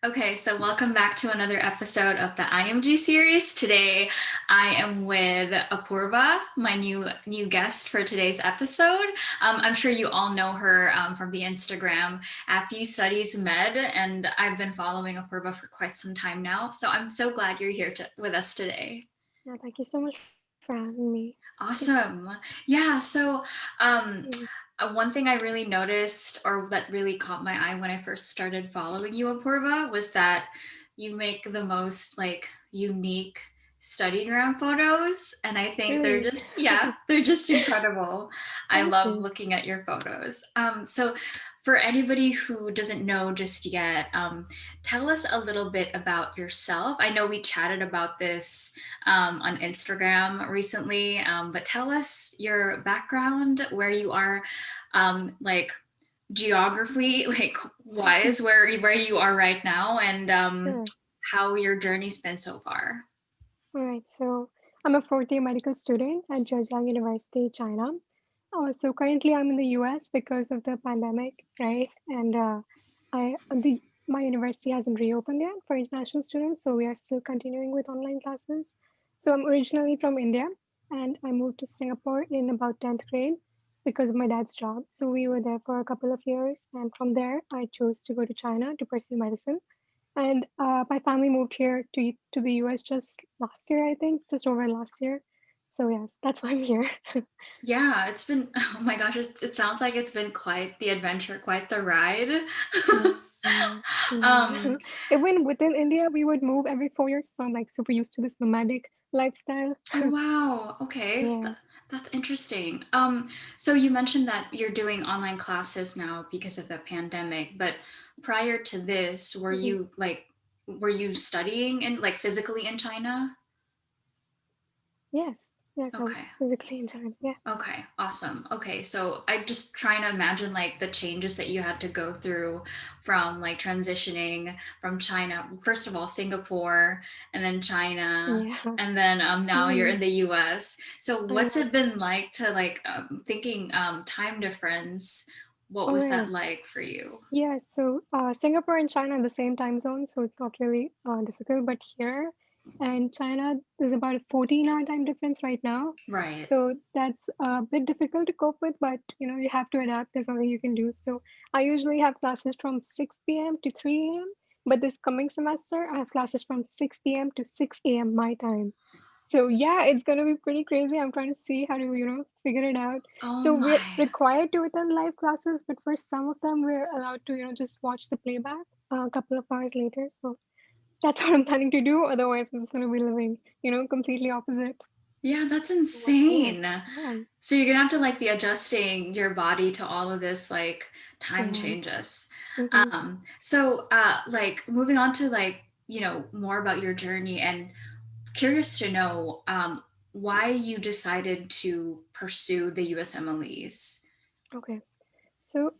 Okay, so welcome back to another episode of the IMG series. Today, I am with Apoorva, my new guest for today's episode. I'm sure you all know her from the Instagram at the Studies Med, and I've been following Apoorva for quite some time now. So I'm so glad you're here with us today. Yeah, thank you so much for having me. Awesome. Yeah. So, um, Mm, one thing I really noticed, or that really caught my eye when I first started following you, Apoorva, was that you make the most like unique studygram photos, and I think they're Really? just yeah, they're just incredible. I Thank love you. looking at your photos. So, for anybody who doesn't know just yet, tell us a little bit about yourself. I know we chatted about this on Instagram recently. But tell us your background, where you are, like geography, like wise, where you are right now, and Sure. how your journey's been so far. All right. So I'm a fourth year medical student at Zhejiang University, China. So currently I'm in the US because of the pandemic, right? And my university hasn't reopened yet for international students, so we are still continuing with online classes. So I'm originally from India, and I moved to Singapore in about 10th grade because of my dad's job. So we were there for a couple of years, and from there I chose to go to China to pursue medicine. And my family moved here to the US just last year, I think, just over last year. So yes, that's why I'm here. Yeah, it's been, oh my gosh, it sounds like it's been quite the adventure, quite the ride. Yeah. Yeah. um, Even within India, we would move every 4 years. So I'm like super used to this nomadic lifestyle. oh wow, okay, Yeah. that's interesting. So you mentioned that you're doing online classes now because of the pandemic, but prior to this, Mhm. were you studying in like physically in China? Yes. Yes, I was Okay. physically in China. Yeah. Okay, awesome. Okay, so I'm just trying to imagine like the changes that you had to go through from like transitioning from China, first of all, Singapore, and then China, Yeah. and then now you're in Mhm. the US. So I what's know. it been like to like thinking time difference? What All was that right. like for you? Yeah, so Singapore and China are the same time zone, so it's not really difficult. But here and China, there's about a 14-hour time difference right now. Right. So that's a bit difficult to cope with, but you have to adapt. There's nothing you can do. So I usually have classes from 6 p.m. to 3 a.m. But this coming semester, I have classes from 6 p.m. to 6 a.m. my time. So yeah, it's gonna be pretty crazy. I'm trying to see how to, figure it out. Oh So we're my. required to attend live classes, but for some of them, we're allowed to, just watch the playback a couple of hours later. So that's what I'm planning to do. Otherwise, I'm just going to be living, completely opposite. Yeah, that's Yeah, insane. yeah, So you're gonna have to like be adjusting your body to all of this like time yeah. changes. Hmm. Like moving on to like, more about your journey and curious to know why you decided to pursue the USMLEs. Okay. So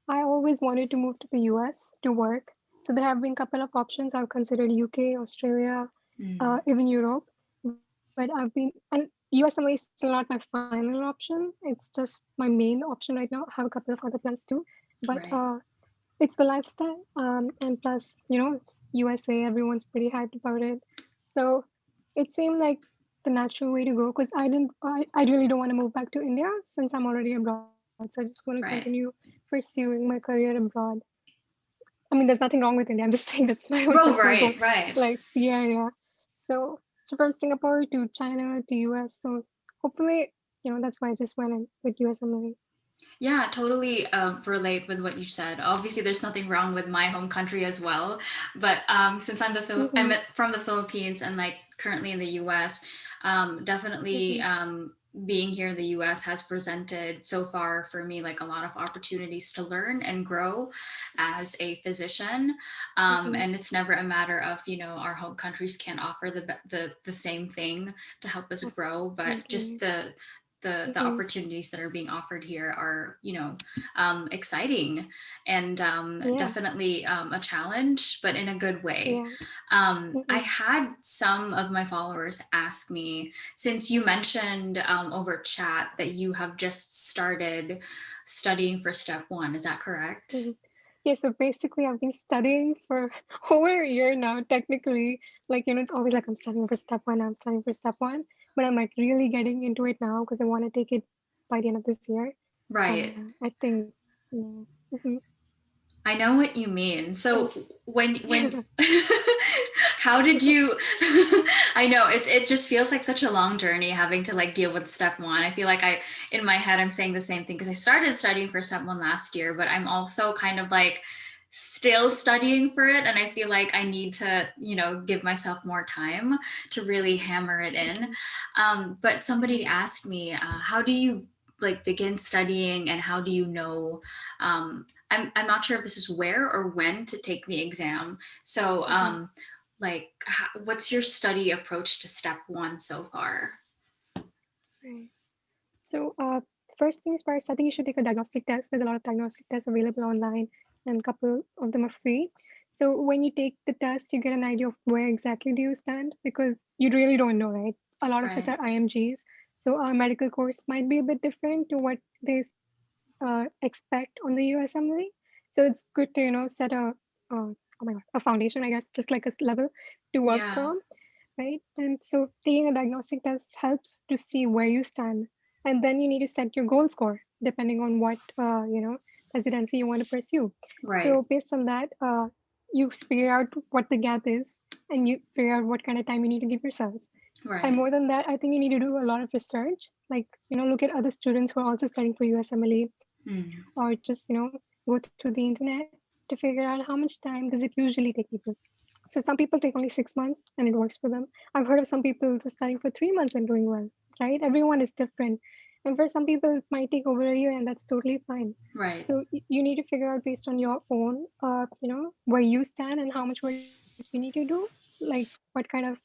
I always wanted to move to the US to work. So there have been a couple of options. I've considered UK, Australia, Mm, even Europe. But and USMLE is still not my final option. It's just my main option right now. I have a couple of other plans too. But right. it's the lifestyle. And plus, it's USA, everyone's pretty hyped about it. So it seemed like the natural way to go because I really don't want to move back to India since I'm already abroad. So I just want to continue Right. pursuing my career abroad. I mean, there's nothing wrong with India. I'm just saying that's my own Oh, personal goal. right, right. Like, yeah, yeah. So from Singapore to China to US. So hopefully, that's why I just went in with USMLE. Yeah, totally relate with what you said. Obviously, there's nothing wrong with my home country as well, but since Mm-hmm, from the Philippines and like currently in the U.S., definitely mm-hmm, being here in the U.S. has presented so far for me like a lot of opportunities to learn and grow as a physician. mm-hmm, And it's never a matter of our home countries can't offer the same thing to help us grow, but just absolutely. the Mm-hmm, opportunities that are being offered here are exciting and yeah, definitely a challenge, but in a good way. yeah. I Mm-hmm, had some of my followers ask me, since you mentioned over chat that you have just started studying for step one, is that correct? mm-hmm. Yeah, so basically, I've been studying for over a year now, technically. Like, it's always like I'm studying for step one, I'm studying for step one, but I'm like really getting into it now because I want to take it by the end of this year. And Right. I think, yeah. Mhm. I know what you mean. And So when yeah, how did you I know it just feels like such a long journey having to like deal with step one. I feel like I in my head I'm saying the same thing because I started studying for step one last year, but I'm also kind of like still studying for it and I feel like I need to, give myself more time to really hammer it in. mhm, But somebody right, asked me, how do you like begin studying and how do you know I'm not sure if this is where or when to take the exam. So, mhm, what's your study approach to step one so far? right. So, first things first, I think you should take a diagnostic test. There's a lot of diagnostic tests available online, and a couple of them are free. So, when you take the test, you get an idea of where exactly do you stand because you really don't know, right? A lot of us Right. are IMGs, so our medical course might be a bit different to what they expect on the USMLE. So it's good to set oh my god, a foundation, I guess, just like a level to work Yeah. from, right? And so taking a diagnostic test helps to see where you stand. And then you need to set your goal score depending on what, residency you want to pursue. Right. So based on that, you figure out what the gap is and you figure out what kind of time you need to give yourself. And Right. more than that, I think you need to do a lot of research, like, look at other students who are also studying for USMLE Mm. or just, go through the internet to figure out how much time does it usually take people. So some people take only 6 months and it works for them. I've heard of some people just studying for 3 months and doing well, right? Everyone is different. And for some people, it might take over a year and that's totally fine. Right. So you need to figure out based on your own, where you stand and how much work you need to do, like what kind of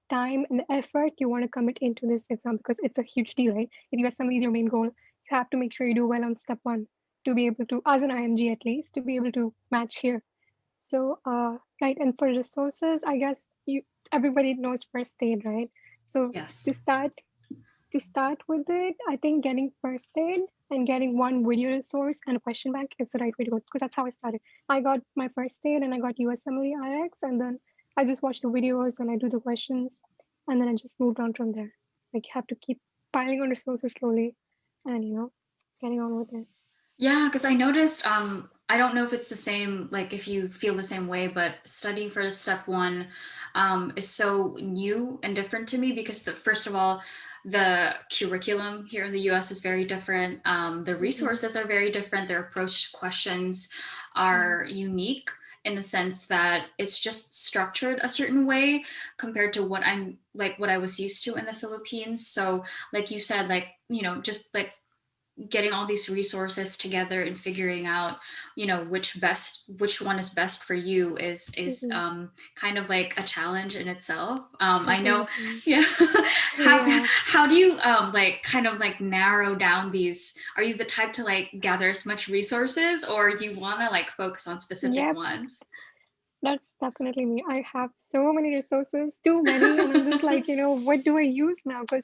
time and effort you want to commit into this exam because it's a huge deal, right? If USMLE is your main goal, you have to make sure you do well on step one to be able to, as an IMG at least, to be able to match here. So, right, and for resources, I guess everybody knows first aid, right? So Yes. to start to start with it, I think getting first aid and getting one video resource and a question bank is the right way to go because that's how I started. I got my first aid and I got USMLE RX, and then I just watch the videos and I do the questions, and then I just moved on from there. Like you have to keep piling on resources slowly, and getting on with it. Yeah, because I noticed, I don't know if it's the same, like if you feel the same way, but studying for step one is so new and different to me because first of all, the curriculum here in the US is very different. The Hmm. resources are very different. Their approach to questions Right. are unique in the sense that it's just structured a certain way compared to what I was used to in the Philippines. So, like you said, just like getting all these resources together and figuring out which one is best for you is Hmm. kind of like a challenge in itself. I know. Definitely. Yeah. Yeah. How do you like kind of like narrow down these? Are you the type to like gather as much resources or do you want to like focus on specific Yep. ones? That's definitely me. I have so many resources, too many, and I'm just like, what do I use now? Because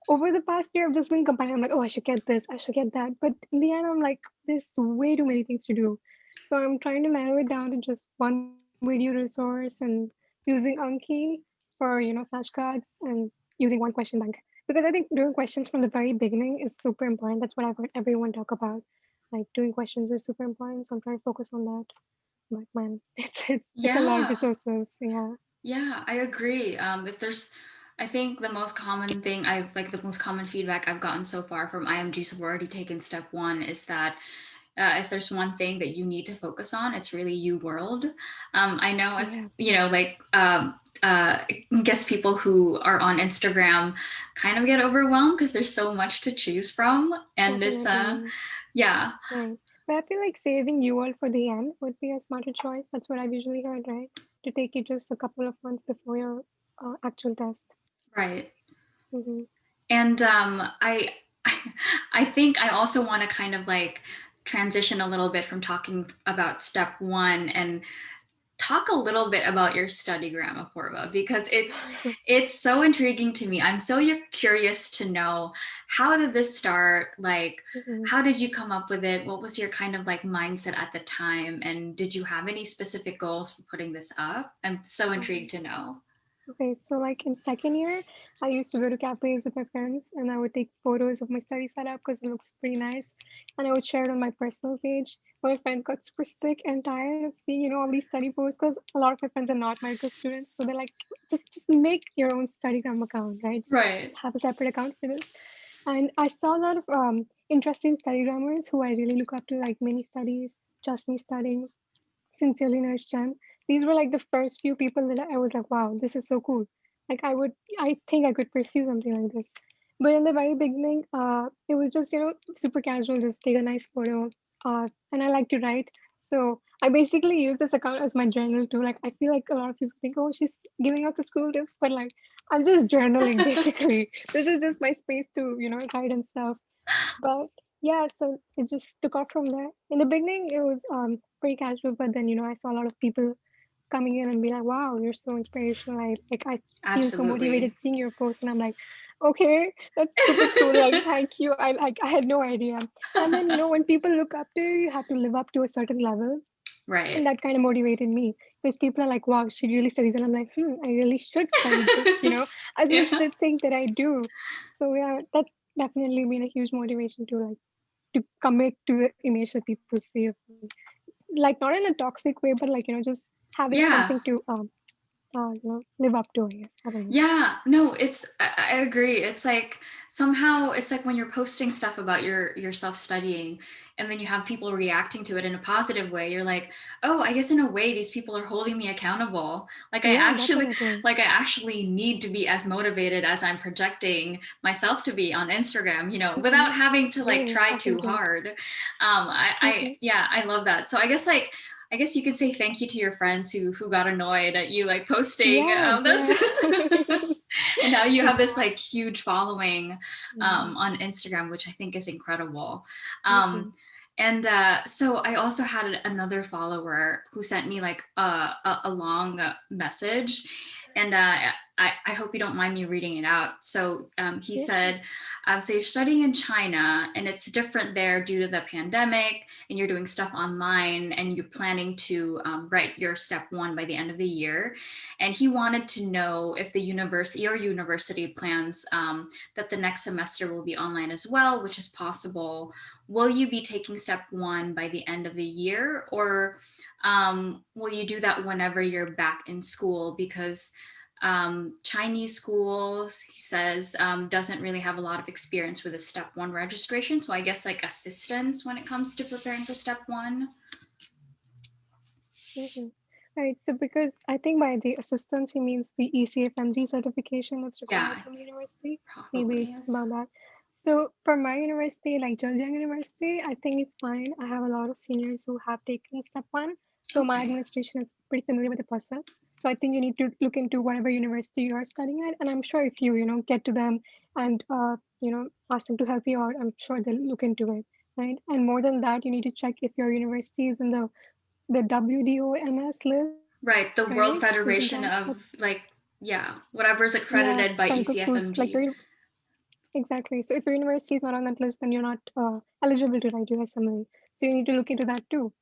over the past year, I've just been compiling. I'm like, oh, I should get this, I should get that. But in the end, I'm like, there's way too many things to do. So I'm trying to narrow it down to just one video resource and using Anki for, flashcards and using one question bank. Because I think doing questions from the very beginning is super important. That's what I've heard everyone talk about. Like doing questions is super important. So I'm trying to focus on that. But man, it's a lot of Yeah. resources. Yeah. Yeah, I agree. If there's, I think the most common thing the most common feedback I've gotten so far from IMGs who've already taken step one is that if there's one thing that you need to focus on, it's really you world. I know as, Yeah, I guess people who are on Instagram kind of get overwhelmed because there's so much to choose from. And it's, definitely. yeah, Right. But I feel like saving you all for the end would be a smarter choice. That's what I've usually heard, right? To take it just a couple of months before your actual test. right. Mm-hmm. And I think I also want to kind of like transition a little bit from talking about step one and talk a little bit about your studygram, Apoorva, because it's so intriguing to me. I'm so curious to know, how did this start? Like, Mhm, how did you come up with it? What was your kind of like mindset at the time? And did you have any specific goals for putting this up? I'm so mhm. intrigued to know. Okay, so like in second year, I used to go to cafes with my friends and I would take photos of my study setup because it looks pretty nice. And I would share it on my personal page. My friends got super sick and tired of seeing, all these study posts because a lot of my friends are not medical students. So they're like, just make your own studygram account, right? Just Right. have a separate account for this. And I saw a lot of interesting studygrammers who I really look up to, like Mini Studies, Just Me Studying, Sincerely Nurse Jen. These were like the first few people that I was like, wow, this is so cool. Like I think I could pursue something like this. But in the very beginning, it was just, super casual, just take a nice photo. And I like to write. So I basically use this account as my journal too. Like I feel like a lot of people think, oh, she's giving out such cool tips, but like I'm just journaling basically. This is just my space to, write and stuff. But yeah, so it just took off from there. In the beginning, it was pretty casual, but then I saw a lot of people coming in and be like, "Wow, you're so inspirational! I feel so Absolutely. motivated seeing your post." And I'm like, "Okay, that's super cool. Like, thank you. I had no idea." And then when people look up to you, you have to live up to a certain level, and Right. that kind of motivated me because people are like, "Wow, she really studies," and I'm like, I really should study just as much as Yeah. they think that I do. So yeah, that's definitely been a huge motivation to commit to the image that people see of me. Like not in a toxic way, but like, just having Yeah. something to live up to, I guess. I don't know. Yeah, no, I agree. It's like somehow it's like when you're posting stuff about yourself studying and then you have people reacting to it in a positive way, you're like, "Oh, I guess in a way these people are holding me accountable." Like I Yeah, actually definitely. like I actually need to be as motivated as I'm projecting myself to be on Instagram, Hmm. without having to like Yes, try too definitely. hard. I Hmm. yeah, I love that. So I guess you could say thank you to your friends who got annoyed at you like posting. Yeah, That's yeah. and now you have this Exactly. like huge following Hmm. on Instagram, which I think is incredible. Thank Um, you. and so I also had another follower who sent me like a long message, and I hope you don't mind me reading it out. So he Yeah, sure. said, so you're studying in China, and it's different there due to the pandemic, and you're doing stuff online, and you're planning to write your step one by the end of the year. And he wanted to know if your university plans that the next semester will be online as well, which is possible. Will you be taking step one by the end of the year, or will you do that whenever you're back in school? Because Chinese schools, he says, doesn't really have a lot of experience with a step one registration. So I guess like assistance when it comes to preparing for step one. Hmm. Right. So because I think by the assistance he means the ECFMG certification that's required Yeah, from the university. Maybe probably it's is. about that. So for my university, like Zhejiang University, I think it's fine. I have a lot of seniors who have taken step one. So my Okay. administration is pretty familiar with the process. So I think you need to look into whatever university you are studying at. And I'm sure if you, get to them and ask them to help you out, I'm sure they'll look into it. Right. And more than that, you need to check if your university is in the WDOMS list, right? Right, the Isn't World that Federation of like, yeah, whatever's yeah, accredited by medical schools? Like ECFMG. exactly. So if your university is not on that list, then you're not eligible to write USMLE. So you need to look into that too.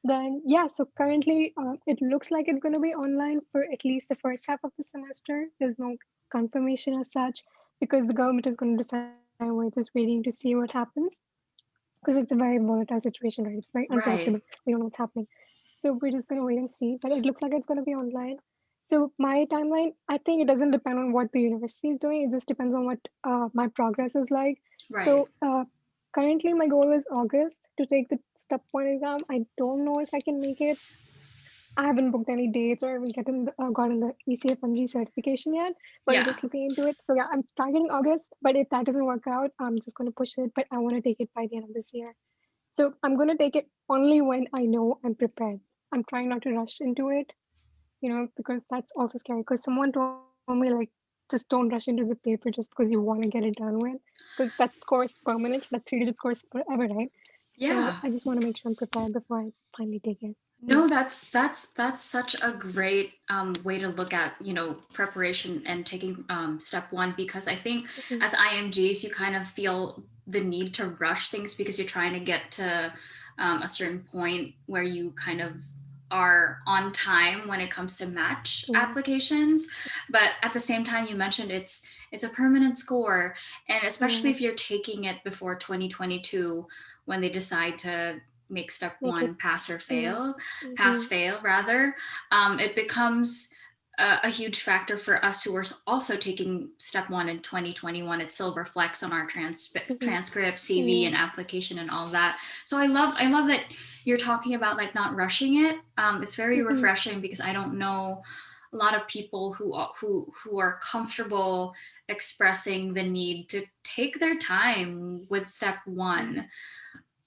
Then yeah, so currently it looks like it's going to be online for at least the first half of the semester. There's no confirmation as such because the government is going to decide. We're just waiting to see what happens because it's a very volatile situation, right? It's very unpredictable. Right, We don't know what's happening. So we're just going to wait and see. But it looks like it's going to be online. So my timeline, I think it doesn't depend on what the university is doing. It just depends on what my progress is like. right. So currently my goal is August to take the step one exam. I don't know if I can make it. I haven't booked any dates or even gotten the ECFMG certification yet, but I'm Yeah. just looking into it. So yeah, I'm targeting August, but if that doesn't work out, I'm just going to push it. But I want to take it by the end of this year. So I'm going to take it only when I know I'm prepared. I'm trying not to rush into it, because that's also scary. Because someone told me, like, just don't rush into the paper just because you want to get it done with, because that score is permanent. That three-digit score is forever, right? So Yeah. I just want to make sure I'm prepared before I finally take it. No, that's such a great way to look at, preparation and taking step one, because I think Mhm, as IMGs you kind of feel the need to rush things because you're trying to get to a certain point where you kind of are on time when it comes to match yeah, applications. But at the same time, you mentioned it's a permanent score, and especially yeah. if you're taking it before 2022, when they decide to make step Make one it. pass or Yeah. fail, pass Mhm, fail rather, it becomes a huge factor for us who are also taking step one in 2021. It still reflects on our mhm, transcript, CV, yeah. and application and all that. So I love that you're talking about like not rushing it. It's very Mhm, refreshing because I don't know a lot of people who are comfortable expressing the need to take their time with step mhm, one.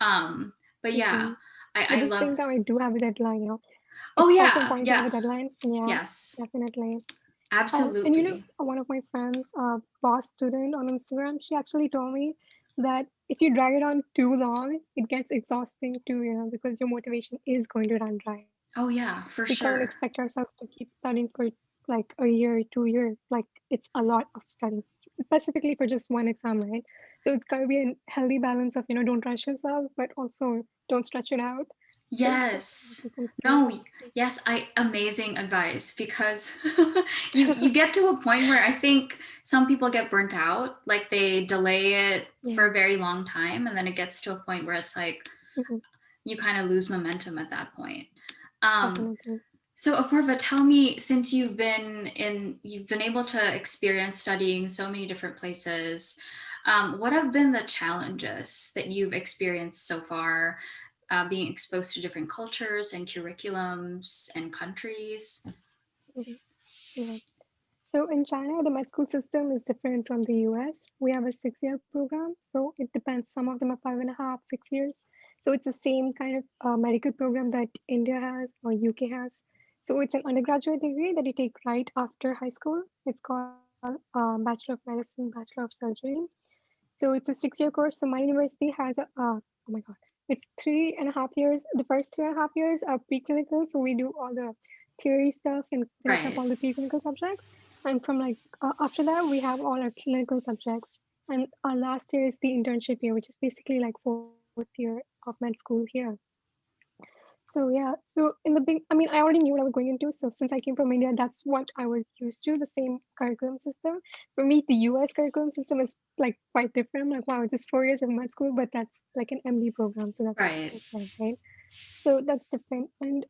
Um, but yeah, mhm. At I the love. same time, I do have a deadline, Oh It's also yeah, important to have yeah, a deadline. Yeah, yes, definitely. And absolutely. one of my friends, boss student on Instagram, she actually told me that if you drag it on too long, it gets exhausting too, because your motivation is going to run dry. Oh yeah, We for can't expect sure. ourselves to keep studying for like a year, 2 years. Like it's a lot of studying, specifically for just one exam, right? So it's got to be a healthy balance of, don't rush yourself, but also don't stretch it out. So that's what Yes. it comes to. No, yes, I amazing advice because you get to a point where I think some people get burnt out, like they delay it for Yeah, a very long time and then it gets to a point where it's like mhm, you kind of lose momentum at that point. Um, definitely. so Apoorva, tell me, since you've been able to experience studying so many different places, what have been the challenges that you've experienced so far, being exposed to different cultures and curriculums and countries? Mhm, yeah. So in China, the med school system is different from the US. We have a 6 year program, so it depends. Some of them are 5.5, 6 years. So it's the same kind of medical program that India has or UK has. So it's an undergraduate degree that you take right after high school. It's called Bachelor of Medicine, Bachelor of Surgery. So it's a 6 year course. So my university has oh my God, it's 3.5 years. The first 3.5 years are preclinical. So we do all the theory stuff and finish up Right, all the preclinical subjects. And from like after that, we have all our clinical subjects. And our last year is the internship year, which is basically like 4th year of med school here. So yeah, so in the big, I mean, I already knew what I was going into. So since I came from India, that's what I was used to, the same curriculum system. For me, the US curriculum system is like quite different. I'm like, wow, just 4 years of med school, but that's like an MD program. So that's right, different, right? So that's different. And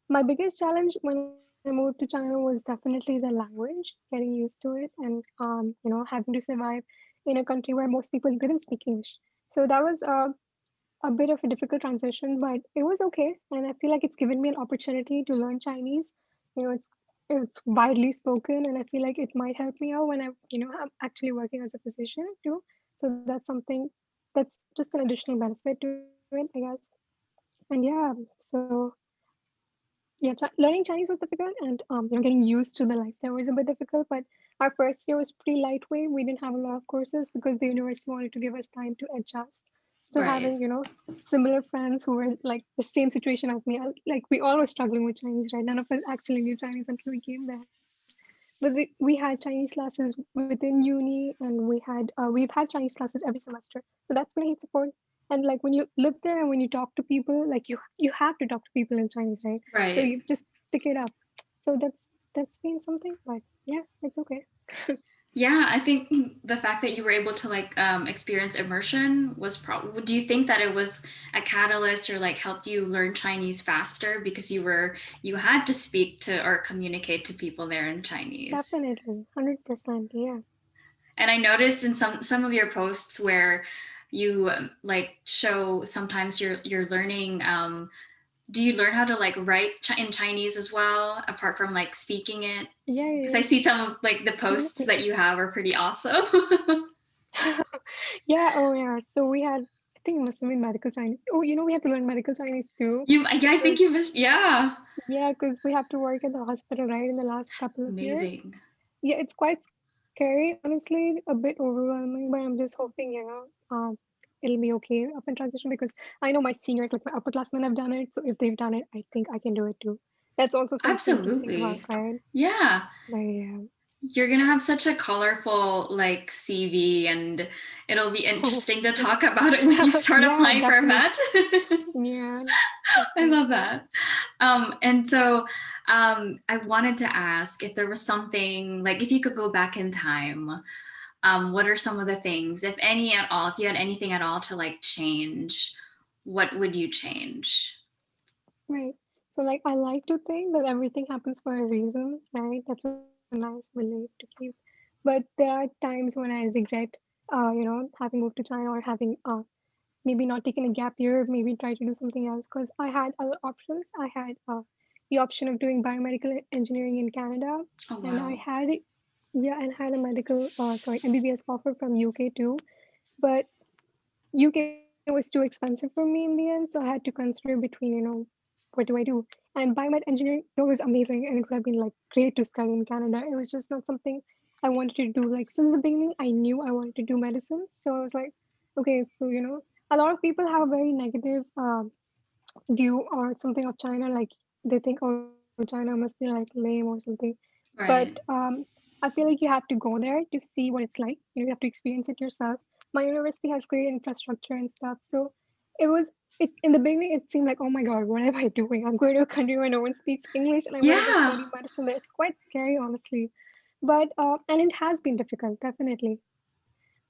my biggest challenge when I moved to China was definitely the language, getting used to it, and having to survive in a country where most people didn't speak English. So that was a bit of a difficult transition, but it was okay. And I feel like it's given me an opportunity to learn Chinese. It's widely spoken, and I feel like it might help me out when I'm actually working as a physician too. So that's something that's just an additional benefit to it, I guess. And yeah, so yeah, learning Chinese was difficult, and getting used to the life there was a bit difficult. But our first year was pretty lightweight. We didn't have a lot of courses because the university wanted to give us time to adjust. So right, having similar friends who were like the same situation as me, like we all were struggling with Chinese, right? None of us actually knew Chinese until we came there. But we had Chinese classes within uni, and we've had Chinese classes every semester. So that's been a huge support. And like when you live there and when you talk to people, like you have to talk to people in Chinese, right? So right. you just pick it up. So that's been something, but yeah, it's okay. Yeah, I think the fact that you were able to like experience immersion was probably. Do you think that it was a catalyst or like help you learn Chinese faster because you had to speak to or communicate to people there in Chinese? Definitely, 100%. Yeah. And I noticed in some of your posts where you like show sometimes you're learning. Do you learn how to like write in Chinese as well, apart from like speaking it? Yeah, Because I yeah, see some of like the yeah. posts that you have are pretty awesome. Yeah, oh yeah. So we had, I think it must have been medical Chinese. Oh, we have to learn medical Chinese too. Yeah, I think Because you missed. Yeah, yeah, because we have to work at the hospital, right, in the last couple of years. amazing. Yeah, it's quite scary, honestly, a bit overwhelming, but I'm just hoping, it'll be okay up in transition because I know my seniors, like my upperclassmen, have done it. So if they've done it, I think I can do it too. That's also something to think about, Absolutely. right? Yeah. But yeah. You're gonna have such a colorful like CV, and it'll be interesting to talk about it when you start Yeah, applying for a definitely. match. Yeah, I love definitely. that. And so I wanted to ask if there was something, like if you could go back in time, what are some of the things, if any at all, if you had anything at all to like change, what would you change? Right. So like I like to think that everything happens for a reason, right? That's a nice belief to keep. But there are times when I regret having moved to China or having maybe not taken a gap year, maybe try to do something else because I had other options. I had the option of doing biomedical engineering in Canada, Oh, and I wow. had yeah, and had a MBBS offer from UK too. But UK was too expensive for me in the end, so I had to consider between, what do I do? And biomed engineering, though, was amazing, and it would have been like great to study in Canada. It was just not something I wanted to do. Like since the beginning, I knew I wanted to do medicine, so I was like, okay, so a lot of people have a very negative view or something of China. Like they think, oh, China must be like lame or something. But Right. I feel like you have to go there to see what it's like. You have to experience it yourself. My university has great infrastructure and stuff. So it was it in the beginning it seemed like, oh my god, what am I doing? I'm going to a country where no one speaks English and I'm going to go Yeah. study medicine there. It's quite scary, honestly. But and it has been difficult, definitely.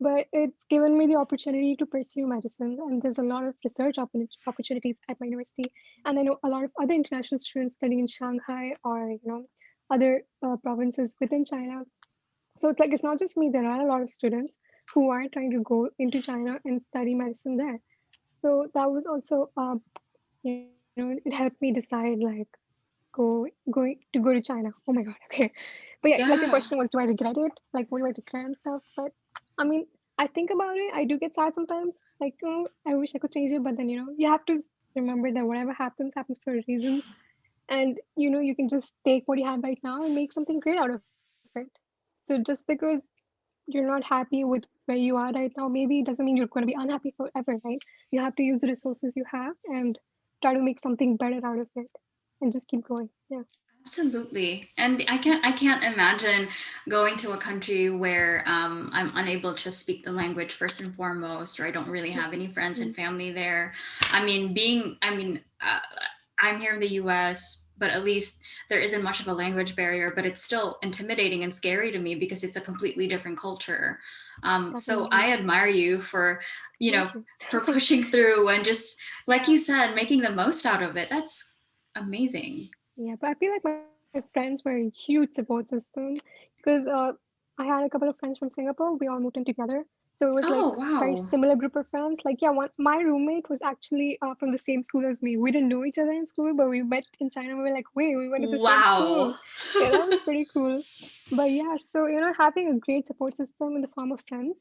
But it's given me the opportunity to pursue medicine, and there's a lot of research opportunities at my university. And I know a lot of other international students studying in Shanghai or other provinces within China. So it's like it's not just me. There are a lot of students who are trying to go into China and study medicine there. So that was also, it helped me decide like going to go to China. Oh my god, okay. But yeah, like your question was, Yeah. do I regret it? Like, what do I regret and stuff? But I mean, I think about it. I do get sad sometimes. Like, oh, I wish I could change it, but then you have to remember that whatever happens happens for a reason, and you can just take what you have right now and make something great out of it. So just because you're not happy with where you are right now, maybe it doesn't mean you're going to be unhappy forever, right? You have to use the resources you have and try to make something better out of it and just keep going. Yeah. Absolutely. And I can't imagine going to a country where I'm unable to speak the language first and foremost, or I don't really have any friends and Mm, family there. I'm here in the US, but at least there isn't much of a language barrier, but it's still intimidating and scary to me because it's a completely different culture. So definitely. I admire you for, Thank you. for pushing through and just, like you said, making the most out of it. That's amazing. Yeah, but I feel like my friends were a huge support system because I had a couple of friends from Singapore. We all moved in together. So it was like Oh, very wow. similar group of friends. Like, yeah, my roommate was actually from the same school as me. We didn't know each other in school, but we met in China. We were like, wait, we went to the same school. Wow. Yeah, that was pretty cool. But yeah, so, having a great support system in the form of friends,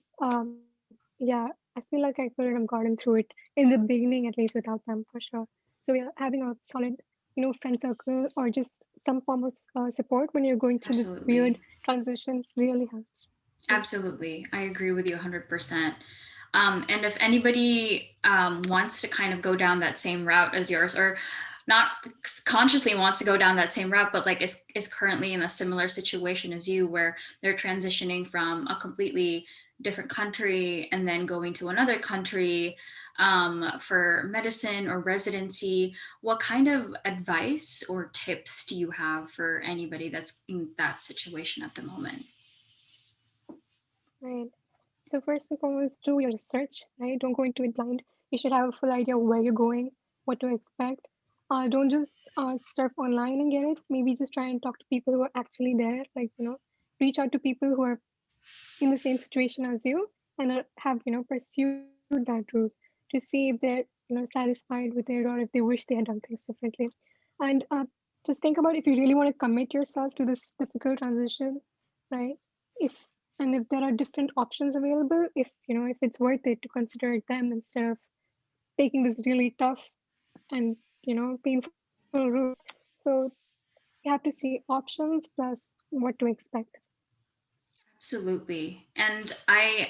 yeah, I feel like I couldn't have gotten through it in the beginning, at least without them for sure. So yeah, having a solid friend circle or just some form of support when you're going through this weird Absolutely. transition really helps. Yeah, Absolutely. I agree with you 100%. And if anybody wants to kind of go down that same route as yours, or not consciously wants to go down that same route, but like is currently in a similar situation as you, where they're transitioning from a completely different country and then going to another country for medicine or residency, what kind of advice or tips do you have for anybody that's in that situation at the moment? right. So first and foremost, do your research, right? Don't go into it blind. You should have a full idea of where you're going, what to expect. Don't just surf online and get it. Maybe just try and talk to people who are actually there. Like, reach out to people who are in the same situation as you and have, pursued that route to see if they're, satisfied with it or if they wish they had done things differently. And just think about if you really want to commit yourself to this difficult transition, right? If if there are different options available, if it's worth it to consider them instead of taking this really tough and painful route. So you have to see options plus what to expect. Absolutely. And I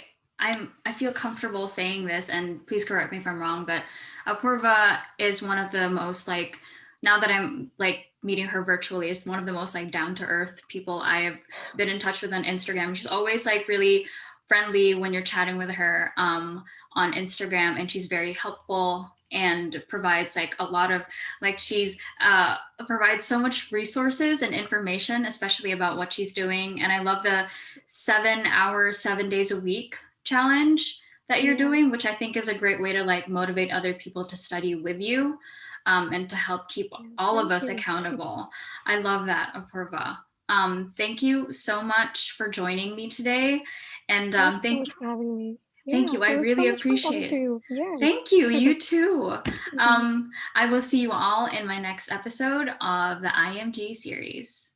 I feel comfortable saying this, and please correct me if I'm wrong, but Apoorva is one of the most like, now that I'm like meeting her virtually, is one of the most like down to earth people I have been in touch with on Instagram. She's always like really friendly when you're chatting with her on Instagram, and she's very helpful and provides like a lot of like she's provides so much resources and information, especially about what she's doing. And I love the 7 hours 7 days a week challenge that you're Yeah, doing, which I think is a great way to like motivate other people to study with you, and to help keep yeah. all of Thank us you. accountable. I love that, Apurva. Thank you so much for joining me today. And Thank you so much for having me. thank Yeah, you. I it was so really much fun talking appreciate to it. you. Yes. Thank you. You too. Mhm. I will see you all in my next episode of the IMG series.